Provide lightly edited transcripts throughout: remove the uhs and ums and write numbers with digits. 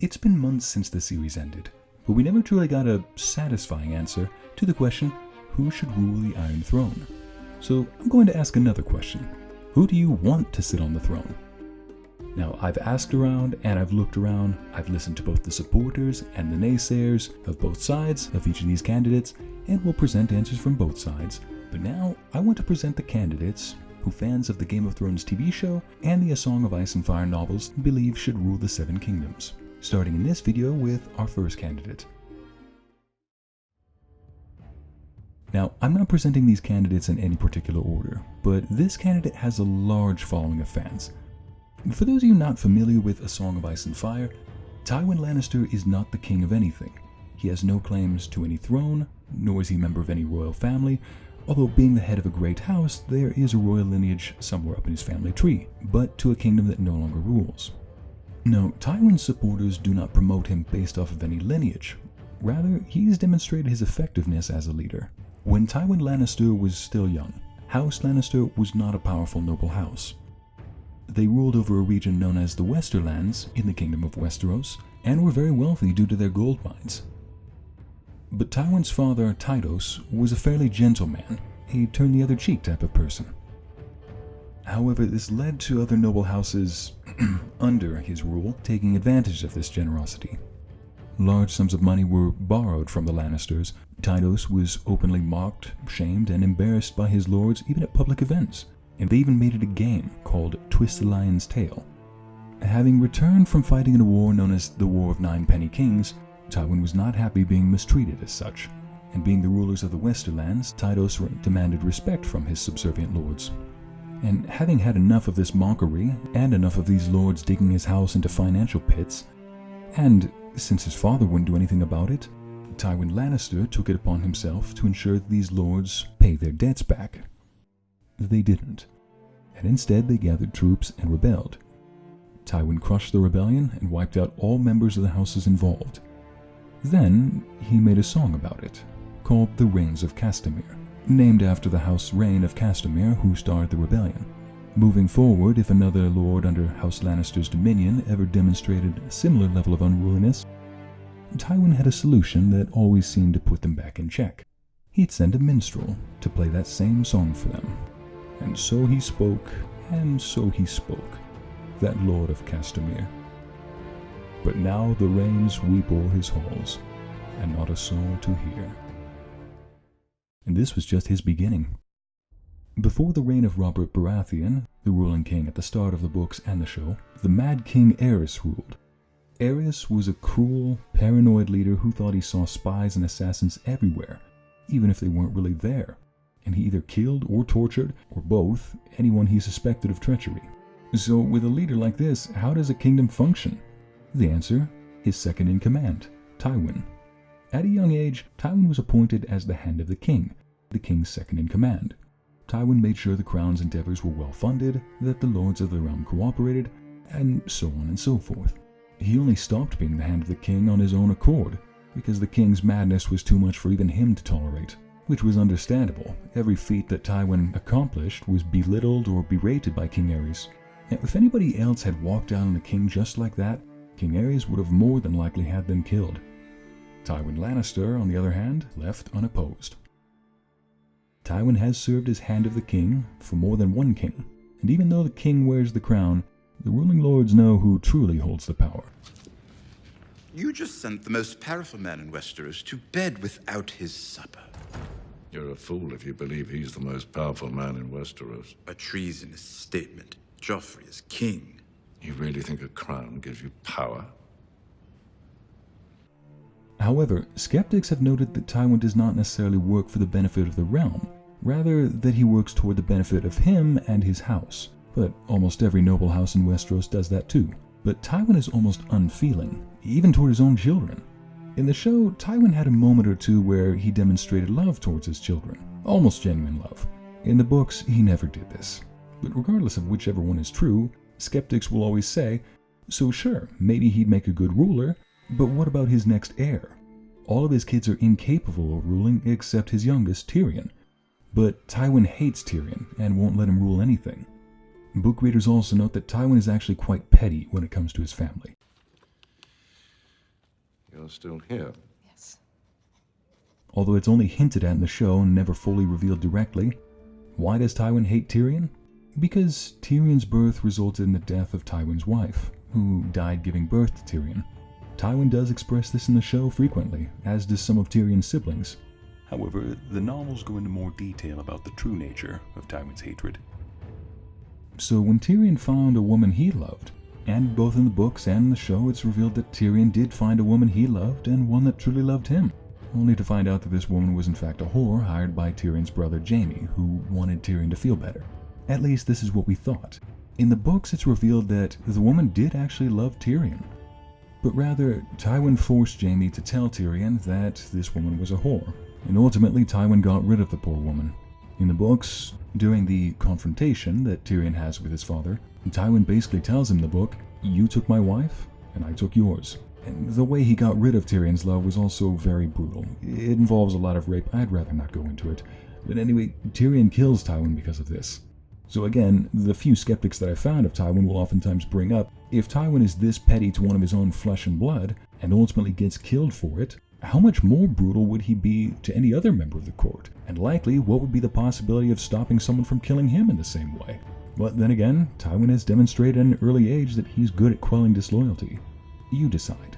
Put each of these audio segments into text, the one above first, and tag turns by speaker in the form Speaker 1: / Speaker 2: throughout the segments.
Speaker 1: It's been months since the series ended, but we never truly got a satisfying answer to the question, who should rule the Iron Throne? So I'm going to ask another question. Who do you want to sit on the throne? Now, I've asked around and I've looked around, I've listened to both the supporters and the naysayers of both sides of each of these candidates, and will present answers from both sides. But now, I want to present the candidates who fans of the Game of Thrones TV show and the A Song of Ice and Fire novels believe should rule the Seven Kingdoms. Starting in this video with our first candidate. Now, I'm not presenting these candidates in any particular order, but this candidate has a large following of fans. For those of you not familiar with A Song of Ice and Fire, Tywin Lannister is not the king of anything. He has no claims to any throne, nor is he a member of any royal family, although being the head of a great house, there is a royal lineage somewhere up in his family tree, but to a kingdom that no longer rules. No, Tywin's supporters do not promote him based off of any lineage. Rather, he's demonstrated his effectiveness as a leader. When Tywin Lannister was still young, House Lannister was not a powerful noble house. They ruled over a region known as the Westerlands in the Kingdom of Westeros, and were very wealthy due to their gold mines. But Tywin's father, Tydos, was a fairly gentle man, a turn-the-other-cheek type of person. However, this led to other noble houses under his rule taking advantage of this generosity. Large sums of money were borrowed from the Lannisters. Tydos was openly mocked, shamed, and embarrassed by his lords even at public events, and they even made it a game called Twist the Lion's Tail. Having returned from fighting in a war known as the War of Nine Penny Kings, Tywin was not happy being mistreated as such, and being the rulers of the Westerlands, Tydos demanded respect from his subservient lords. And having had enough of this mockery, and enough of these lords digging his house into financial pits, and since his father wouldn't do anything about it, Tywin Lannister took it upon himself to ensure that these lords pay their debts back. They didn't, and instead they gathered troops and rebelled. Tywin crushed the rebellion and wiped out all members of the houses involved. Then he made a song about it, called The Reigns of Castamere, named after the House Reign of Castamere who started the rebellion. Moving forward, if another lord under House Lannister's dominion ever demonstrated a similar level of unruliness, Tywin had a solution that always seemed to put them back in check. He'd send a minstrel to play that same song for them. And so he spoke, and so he spoke, that lord of Castamere. But now the rains weep o'er his halls, and not a soul to hear. And this was just his beginning. Before the reign of Robert Baratheon, the ruling king at the start of the books and the show, the Mad King Aerys ruled. Aerys was a cruel, paranoid leader who thought he saw spies and assassins everywhere, even if they weren't really there, and he either killed or tortured, or both, anyone he suspected of treachery. So with a leader like this, how does a kingdom function? The answer, his second in command, Tywin. At a young age, Tywin was appointed as the Hand of the king's second in command. Tywin made sure the crown's endeavors were well funded, that the lords of the realm cooperated, and so on and so forth. He only stopped being the Hand of the King on his own accord, because the king's madness was too much for even him to tolerate, which was understandable. Every feat that Tywin accomplished was belittled or berated by King Aerys. Now, if anybody else had walked out on the king just like that, King Aerys would have more than likely had them killed. Tywin Lannister, on the other hand, left unopposed. Tywin has served as Hand of the King for more than one king, and even though the king wears the crown, the ruling lords know who truly holds the power.
Speaker 2: You just sent the most powerful man in Westeros to bed without his supper.
Speaker 3: You're a fool if you believe he's the most powerful man in Westeros.
Speaker 2: A treasonous statement. Joffrey is king.
Speaker 3: You really think a crown gives you power?
Speaker 1: However, skeptics have noted that Tywin does not necessarily work for the benefit of the realm, rather that he works toward the benefit of him and his house. But almost every noble house in Westeros does that too. But Tywin is almost unfeeling, even toward his own children. In the show, Tywin had a moment or two where he demonstrated love towards his children, almost genuine love. In the books, he never did this. But regardless of whichever one is true, skeptics will always say, so sure, maybe he'd make a good ruler, but what about his next heir? All of his kids are incapable of ruling except his youngest, Tyrion. But Tywin hates Tyrion and won't let him rule anything. Book readers also note that Tywin is actually quite petty when it comes to his family.
Speaker 3: are still here.
Speaker 4: Yes.
Speaker 1: Although it's only hinted at in the show and never fully revealed directly, why does Tywin hate Tyrion? Because Tyrion's birth resulted in the death of Tywin's wife, who died giving birth to Tyrion. Tywin does express this in the show frequently, as does some of Tyrion's siblings.
Speaker 5: However, the novels go into more detail about the true nature of Tywin's hatred.
Speaker 1: So when Tyrion found a woman he loved, and both in the books and in the show it's revealed that Tyrion did find a woman he loved and one that truly loved him, only to find out that this woman was in fact a whore hired by Tyrion's brother Jaime, who wanted Tyrion to feel better. At least this is what we thought. In the books it's revealed that the woman did actually love Tyrion, but rather Tywin forced Jaime to tell Tyrion that this woman was a whore, and ultimately Tywin got rid of the poor woman. In the books, during the confrontation that Tyrion has with his father, Tywin basically tells him in the book, "You took my wife, and I took yours." And the way he got rid of Tyrion's love was also very brutal. It involves a lot of rape. I'd rather not go into it. But anyway, Tyrion kills Tywin because of this. So again, the few skeptics that I found of Tywin will oftentimes bring up, if Tywin is this petty to one of his own flesh and blood, and ultimately gets killed for it, how much more brutal would he be to any other member of the court? And likely, what would be the possibility of stopping someone from killing him in the same way? But then again, Tywin has demonstrated at an early age that he's good at quelling disloyalty. You decide.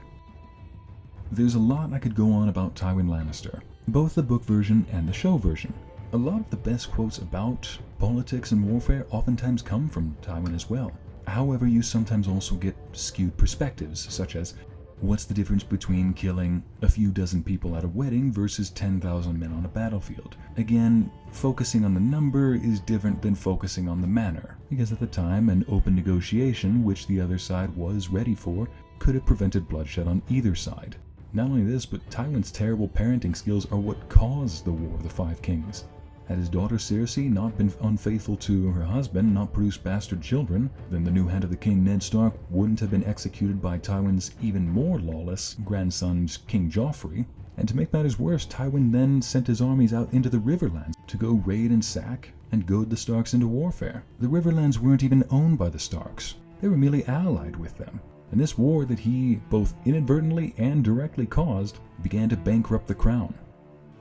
Speaker 1: There's a lot I could go on about Tywin Lannister, both the book version and the show version. A lot of the best quotes about politics and warfare oftentimes come from Tywin as well. However, you sometimes also get skewed perspectives, such as, what's the difference between killing a few dozen people at a wedding versus 10,000 men on a battlefield? Again, focusing on the number is different than focusing on the manner, because at the time, an open negotiation, which the other side was ready for, could have prevented bloodshed on either side. Not only this, but Tywin's terrible parenting skills are what caused the War of the Five Kings. Had his daughter Cersei not been unfaithful to her husband, not produced bastard children, then the new hand of the king, Ned Stark, wouldn't have been executed by Tywin's even more lawless grandson, King Joffrey. And to make matters worse, Tywin then sent his armies out into the Riverlands to go raid and sack and goad the Starks into warfare. The Riverlands weren't even owned by the Starks. They were merely allied with them. And this war that he both inadvertently and directly caused began to bankrupt the crown.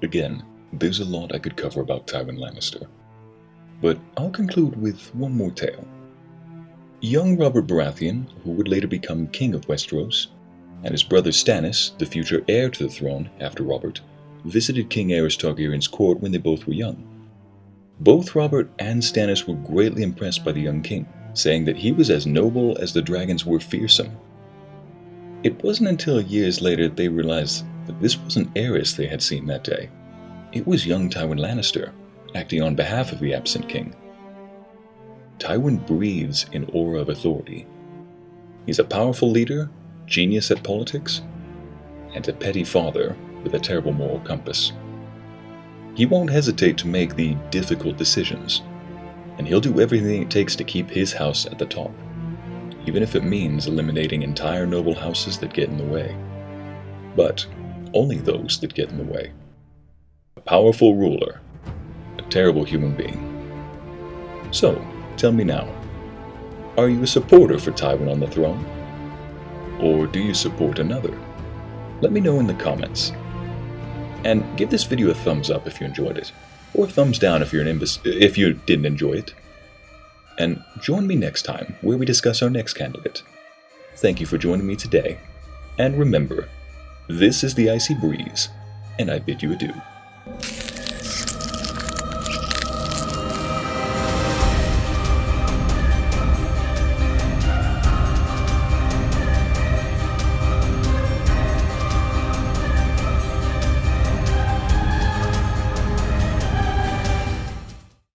Speaker 5: Again, there's a lot I could cover about Tywin Lannister, but I'll conclude with one more tale. Young Robert Baratheon, who would later become king of Westeros, and his brother Stannis, the future heir to the throne after Robert, visited King Aerys Targaryen's court when they both were young. Both Robert and Stannis were greatly impressed by the young king, saying that he was as noble as the dragons were fearsome. It wasn't until years later they realized that this wasn't Aerys they had seen that day. It was young Tywin Lannister, acting on behalf of the absent king. Tywin breathes an aura of authority. He's a powerful leader, genius at politics, and a petty father with a terrible moral compass. He won't hesitate to make the difficult decisions, and he'll do everything it takes to keep his house at the top, even if it means eliminating entire noble houses that get in the way. But only those that get in the way. A powerful ruler, a terrible human being. So, tell me now, are you a supporter for Tywin on the throne? Or do you support another? Let me know in the comments. And give this video a thumbs up if you enjoyed it, or a thumbs down if you didn't enjoy it. And join me next time where we discuss our next candidate. Thank you for joining me today, and remember, this is the Icy Breeze, and I bid you adieu.